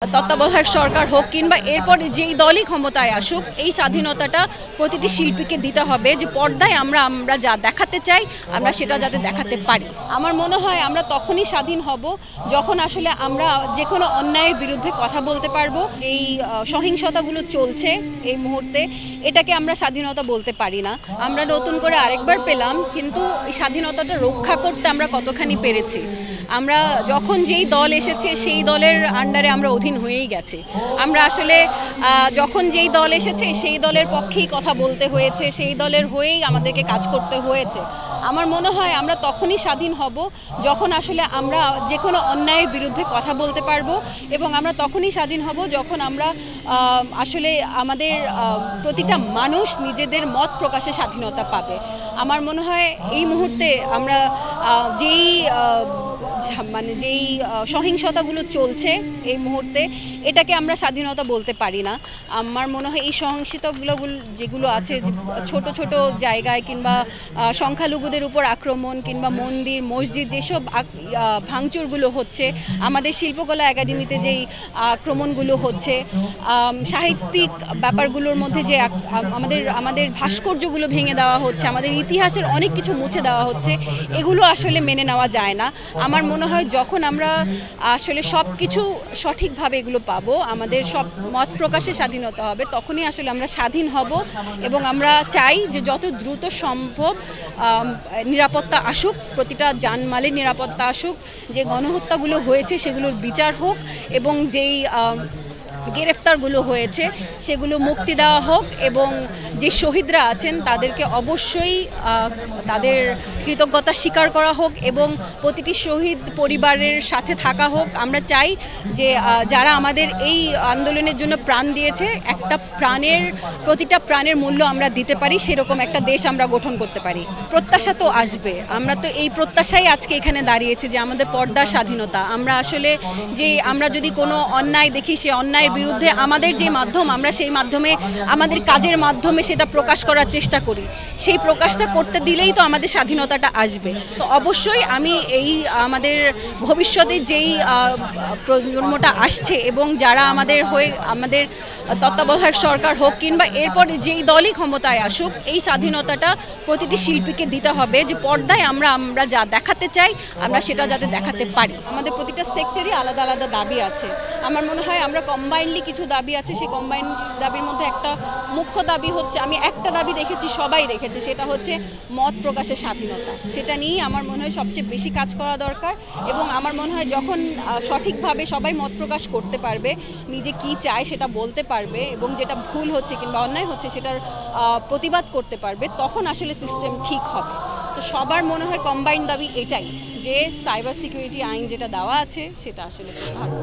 তত্ত্বাবধায়ক সরকার হোক কিংবা এরপর যেই দলই ক্ষমতায় আসুক, এই স্বাধীনতাটা প্রতিটি শিল্পীকে দিতে হবে যে পর্দায় আমরা যা দেখাতে চাই আমরা সেটা যাতে দেখাতে পারি। আমার মনে হয় আমরা তখনই স্বাধীন হব যখন আসলে আমরা যে কোনো অন্যায়ের বিরুদ্ধে কথা বলতে পারবো। এই সহিংসতাগুলো চলছে এই মুহূর্তে, এটাকে আমরা স্বাধীনতা বলতে পারি না। আমরা নতুন করে আরেকবার পেলাম, কিন্তু এই স্বাধীনতাটা রক্ষা করতে আমরা কতখানি পেরেছি। আমরা যখন যেই দল এসেছে সেই দলের আন্ডারে আমরা অধীন হয়েই গেছে। আমরা আসলে যখন যেই দল এসেছে সেই দলের পক্ষেই কথা বলতে হয়েছে, সেই দলের হয়েই আমাদেরকে কাজ করতে হয়েছে। আমার মনে হয় আমরা তখনই স্বাধীন হব যখন আসলে আমরা যে কোনো অন্যায়ের বিরুদ্ধে কথা বলতে পারবো, এবং আমরা তখনই স্বাধীন হব যখন আমরা আসলে আমাদের প্রতিটা মানুষ নিজেদের মত প্রকাশের স্বাধীনতা পাবে। আমার মনে হয় এই মুহূর্তে আমরা যেই সহিংসতাগুলো চলছে এই মুহূর্তে, এটাকে আমরা স্বাধীনতা বলতে পারি না। আমার মনে হয় এই সহিংসতাগুলো যেগুলো আছে, ছোট ছোট জায়গায় কিংবা সংখ্যালঘুদের উপর আক্রমণ কিংবা মন্দির মসজিদ যেসব ভাঙচুরগুলো হচ্ছে, আমাদের শিল্পকলা একাডেমিতে যেই আক্রমণগুলো হচ্ছে, সাহিত্যিক ব্যাপারগুলোর মধ্যে যে আমাদের ভাস্কর্যগুলো ভেঙে দেওয়া হচ্ছে, আমাদের ইতিহাসের অনেক কিছু মুছে দেওয়া হচ্ছে, এগুলো আসলে মেনে নেওয়া যায় না। আমার মনে হয় যখন আমরা আসলে সব কিছু সঠিকভাবে এগুলো পাবো, আমাদের সব মত প্রকাশের স্বাধীনতা হবে, তখনই আসলে আমরা স্বাধীন হব। এবং আমরা চাই যে যত দ্রুত সম্ভব নিরাপত্তা আসুক, প্রতিটা জানমালের নিরাপত্তা আসুক, যে গণহত্যাগুলো হয়েছে সেগুলোর বিচার হোক, এবং যেই গ্রেফতারগুলো হয়েছে সেগুলো মুক্তি দেওয়া হোক, এবং যে শহীদরা আছেন তাদেরকে অবশ্যই তাদের কৃতজ্ঞতা স্বীকার করা হোক, এবং প্রতিটি শহীদ পরিবারের সাথে থাকা হোক। আমরা চাই যে যারা আমাদের এই আন্দোলনের জন্য প্রাণ দিয়েছে, প্রতিটা প্রাণের মূল্য আমরা দিতে পারি, সেরকম একটা দেশ আমরা গঠন করতে পারি। প্রত্যাশা তো আসবে, আমরা তো এই প্রত্যাশাই আজকে এখানে দাঁড়িয়েছি যে আমাদের পর্দার স্বাধীনতা। আমরা আসলে আমরা যদি কোনো অন্যায় দেখি, সে অন্যায়ের বিরুদ্ধে আমাদের যে মাধ্যম, আমরা সেই মাধ্যমে আমাদের কাজের মাধ্যমে সেটা প্রকাশ করার চেষ্টা করি। সেই প্রকাশটা করতে দিলেই তো আমাদের স্বাধীনতাটা আসবে। তো অবশ্যই আমি আমাদের ভবিষ্যতে যেই প্রজন্মটা আসছে এবং যারা আমাদের তত্ত্বাবধায়ক সরকার হোক কিংবা এরপর যেই দলই ক্ষমতায় আসুক, এই স্বাধীনতাটা প্রতিটি শিল্পীকে দিতে হবে যে পর্দায় আমরা যা দেখাতে চাই আমরা সেটা যাতে দেখাতে পারি। আমাদের প্রতিটা সেক্টরই আলাদা আলাদা দাবি আছে। আমার মনে হয় আমরা কম্বাইনলি কিছু দাবি আছে, সেই কম্বাইন দাবির মধ্যে একটা মুখ্য দাবি হচ্ছে, আমি একটা দাবি দেখেছি সবাই রেখেছে, সেটা হচ্ছে মত প্রকাশের স্বাধীনতা। সেটা নিয়েই আমার মনে হয় সবচেয়ে বেশি কাজ করা দরকার। এবং আমার মনে হয় যখন সঠিকভাবে সবাই মত প্রকাশ করতে পারবে, নিজে কি চায় সেটা বলতে পারবে, এবং যেটা ভুল হচ্ছে কিংবা অন্যায় হচ্ছে সেটার প্রতিবাদ করতে পারবে, তখন আসলে সিস্টেম ঠিক হবে। তো সবার মনে হয় কম্বাইন দাবি এটাই, যে সাইবার সিকিউরিটি আইন যেটা দেওয়া আছে সেটা আসলে ভালো।